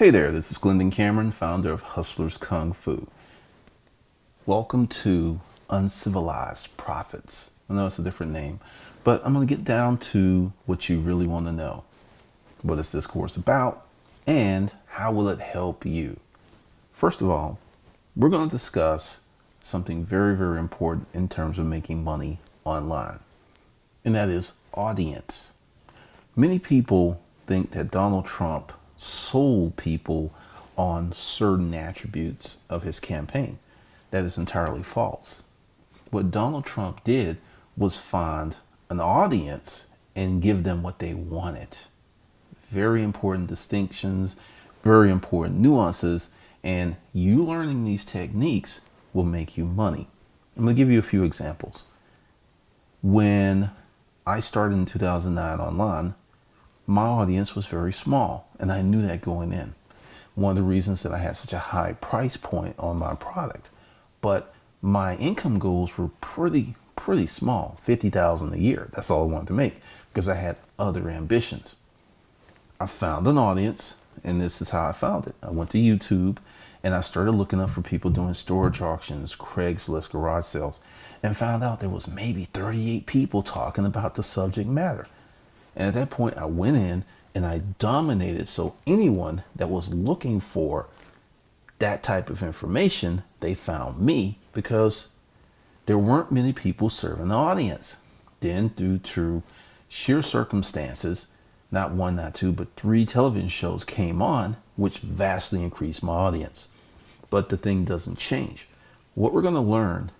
Hey there, this is Glendon Cameron, founder of Hustlers Kung Fu. Welcome to Uncivilized Profits. I know it's a different name, but I'm going to get down to what you really want to know. What is this course about, and how will it help you? First of all, we're going to discuss something very, very important in terms of making money online, and that is audience. Many people think that Donald Trump sold people on certain attributes of his campaign. That is entirely false. What Donald Trump did was find an audience and give them what they wanted. Very important distinctions, very important nuances, and you learning these techniques will make you money. I'm going to give you a few examples. When I started in 2009 online, my audience was very small, and I knew that going in. One of the reasons that I had such a high price point on my product, but my income goals were pretty small, 50,000 a year. That's all I wanted to make because I had other ambitions. I found an audience, and this is how I found it. I went to YouTube and I started looking up for people doing storage auctions, Craigslist, garage sales, and found out there was maybe 38 people talking about the subject matter. And at that point, I went in and I dominated. So anyone that was looking for that type of information, they found me because there weren't many people serving the audience. Then, due to sheer circumstances, not one, not two, but 3 television shows came on, which vastly increased my audience. But the thing doesn't change. What we're going to learn,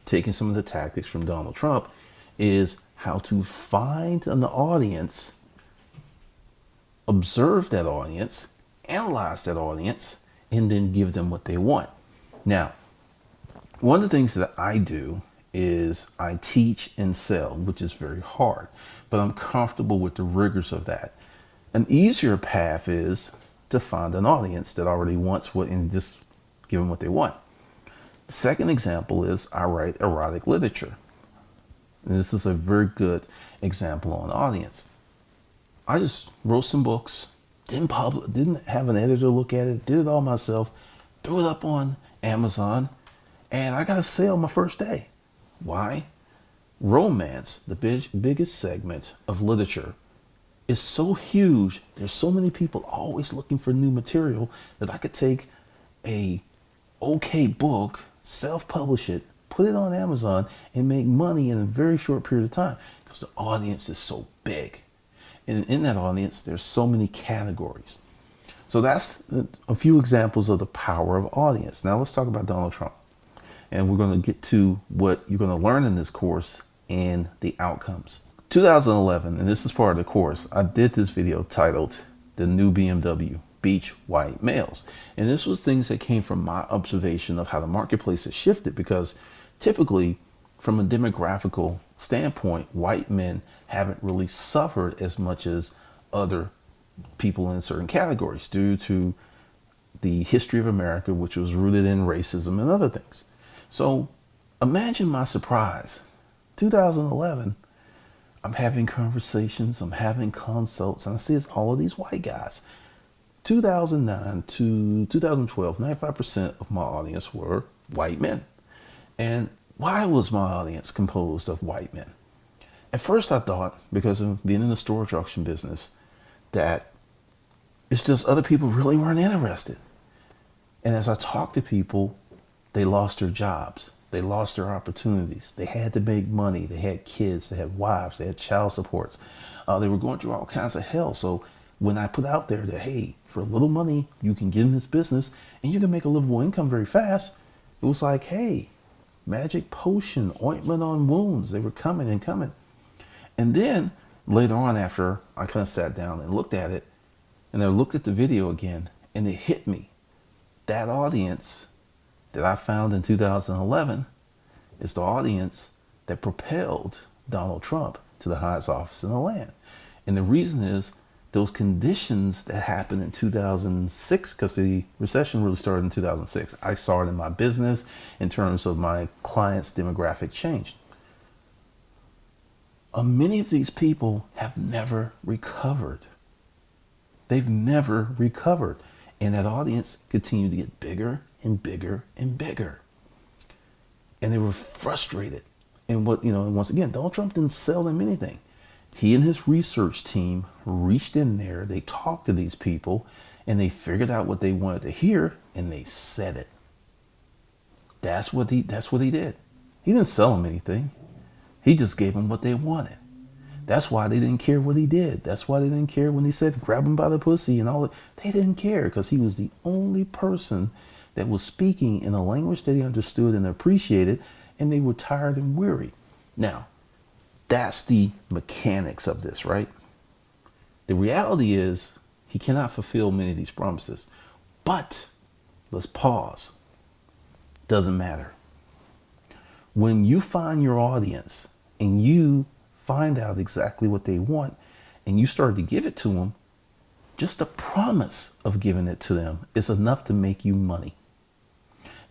taking some of the tactics from Donald Trump, is how to find an audience, observe that audience, analyze that audience, and then give them what they want. Now, one of the things that I do is I teach and sell, which is very hard, but I'm comfortable with the rigors of that. An easier path is to find an audience that already wants what and just give them what they want. The second example is I write erotic literature. And this is a very good example on audience. I just wrote some books, didn't have an editor look at it, did it all myself, threw it up on Amazon, and I got a sale my first day. Why? Romance, the biggest segment of literature, is so huge. There's so many people always looking for new material that I could take a okay book, self-publish it, put it on Amazon, and make money in a very short period of time because the audience is so big. And in that audience, there's so many categories. So that's a few examples of the power of audience. Now let's talk about Donald Trump. And we're going to get to what you're going to learn in this course and the outcomes. 2011, and this is part of the course, I did this video titled The New BMW, Beach White Males. And this was things that came from my observation of how the marketplace has shifted, because typically from a demographical standpoint, white men haven't really suffered as much as other people in certain categories due to the history of America, which was rooted in racism and other things. So imagine my surprise. 2011, I'm having conversations, I'm having consults, and I see it's all of these white guys. 2009 to 2012, 95% of my audience were white men. And why was my audience composed of white men? At first I thought, because of being in the storage auction business, that it's just other people really weren't interested. And as I talked to people, they lost their jobs. They lost their opportunities. They had to make money. They had kids. They had wives. They had child supports. They were going through all kinds of hell. So when I put out there that, hey, for a little money, you can get in this business and you can make a livable income very fast, it was like, hey, magic potion, ointment on wounds. They were coming and coming. And then later on, after I kind of sat down and looked at it, and I looked at the video again, and it hit me. That audience that I found in 2011 is the audience that propelled Donald Trump to the highest office in the land. And the reason is those conditions that happened in 2006, because the recession really started in 2006. I saw it in my business in terms of my clients' demographic changed. Many of these people have never recovered. They've never recovered. And that audience continued to get bigger and bigger and bigger. And they were frustrated. And and once again, Donald Trump didn't sell them anything. He and his research team reached in there, they talked to these people, and they figured out what they wanted to hear, and they said it. That's what he did. He didn't sell them anything. He just gave them what they wanted. That's why they didn't care what he did. That's why they didn't care when he said grab him by the pussy and all that. They didn't care because he was the only person that was speaking in a language that he understood and appreciated, and they were tired and weary. Now, that's the mechanics of this, right? The reality is he cannot fulfill many of these promises. But let's pause. Doesn't matter. When you find your audience and you find out exactly what they want and you start to give it to them, just the promise of giving it to them is enough to make you money.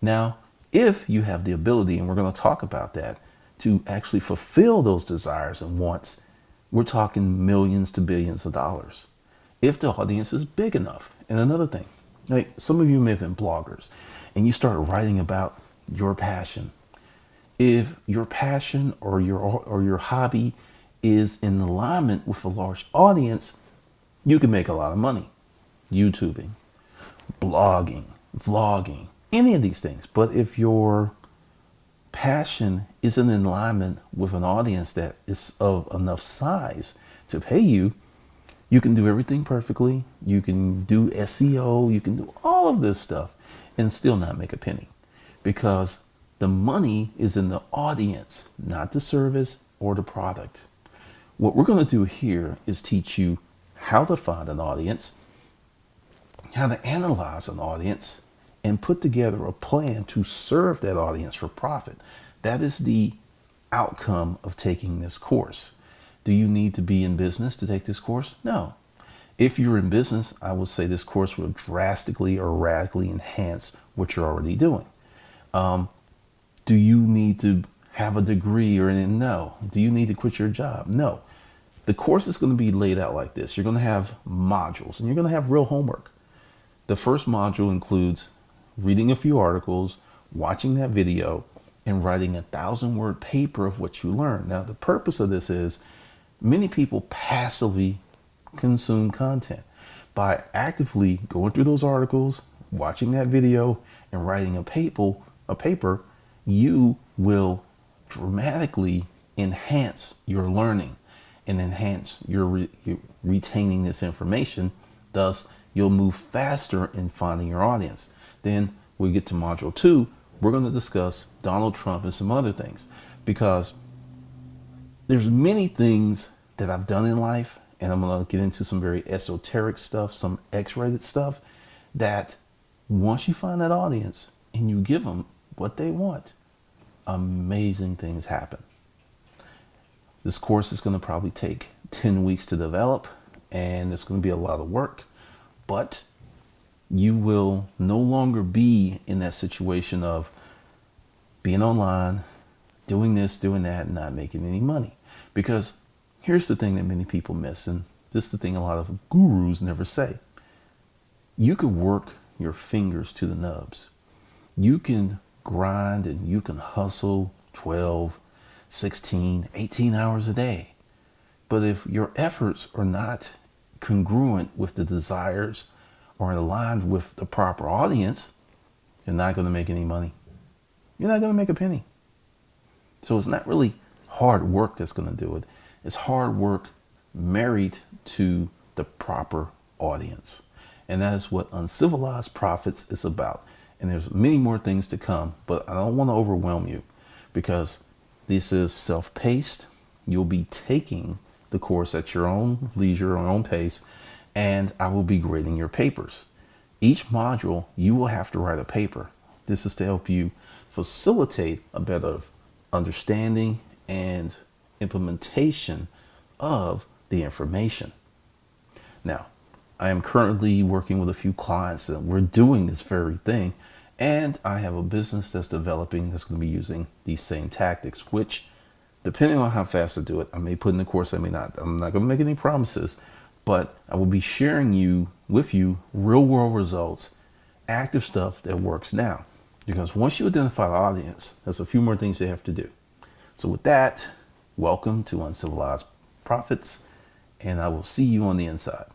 Now, if you have the ability, and we're going to talk about that, to actually fulfill those desires and wants, we're talking millions to billions of dollars. If the audience is big enough. And another thing, like some of you may have been bloggers and you start writing about your passion. If your passion or your hobby is in alignment with a large audience, you can make a lot of money. YouTubing, blogging, vlogging, any of these things. But if your passion isn't in alignment with an audience that is of enough size to pay you, you can do everything perfectly. You can do SEO, you can do all of this stuff and still not make a penny, because the money is in the audience, not the service or the product. What we're going to do here is teach you how to find an audience, how to analyze an audience, and put together a plan to serve that audience for profit. That is the outcome of taking this course. Do you need to be in business to take this course? No. If you're in business, I would say this course will drastically or radically enhance what you're already doing. Do you need to have a degree or anything? No. Do you need to quit your job? No. The course is going to be laid out like this. You're going to have modules and you're going to have real homework. The first module includes reading a few articles, watching that video, and writing a 1,000-word paper of what you learned. Now, the purpose of this is many people passively consume content. By actively going through those articles, watching that video, and writing a paper, you will dramatically enhance your learning and enhance your retaining this information. Thus, you'll move faster in finding your audience. Then we get to module 2. We're going to discuss Donald Trump and some other things, because there's many things that I've done in life, and I'm going to get into some very esoteric stuff, some X-rated stuff, that once you find that audience and you give them what they want, amazing things happen. This course is going to probably take 10 weeks to develop, and it's going to be a lot of work, but you will no longer be in that situation of being online, doing this, doing that, and not making any money. Because here's the thing that many people miss, and this is the thing a lot of gurus never say. You could work your fingers to the nubs. You can grind and you can hustle 12, 16, 18 hours a day. But if your efforts are not congruent with the desires or aligned with the proper audience, you're not going to make any money. You're not going to make a penny. So it's not really hard work that's going to do it. It's hard work married to the proper audience. And that is what Uncivilized Profits is about. And there's many more things to come, but I don't want to overwhelm you, because this is self-paced. You'll be taking the course at your own leisure, your own pace, and I will be grading your papers. Each module, you will have to write a paper. This is to help you facilitate a better understanding and implementation of the information. Now, I am currently working with a few clients and we're doing this very thing. And I have a business that's developing that's going to be using these same tactics, which, depending on how fast I do it, I may put in the course, I may not. I'm not going to make any promises, but I will be sharing you with you real world results, active stuff that works now. Because once you identify the audience, there's a few more things they have to do. So with that, welcome to Uncivilized Profits, and I will see you on the inside.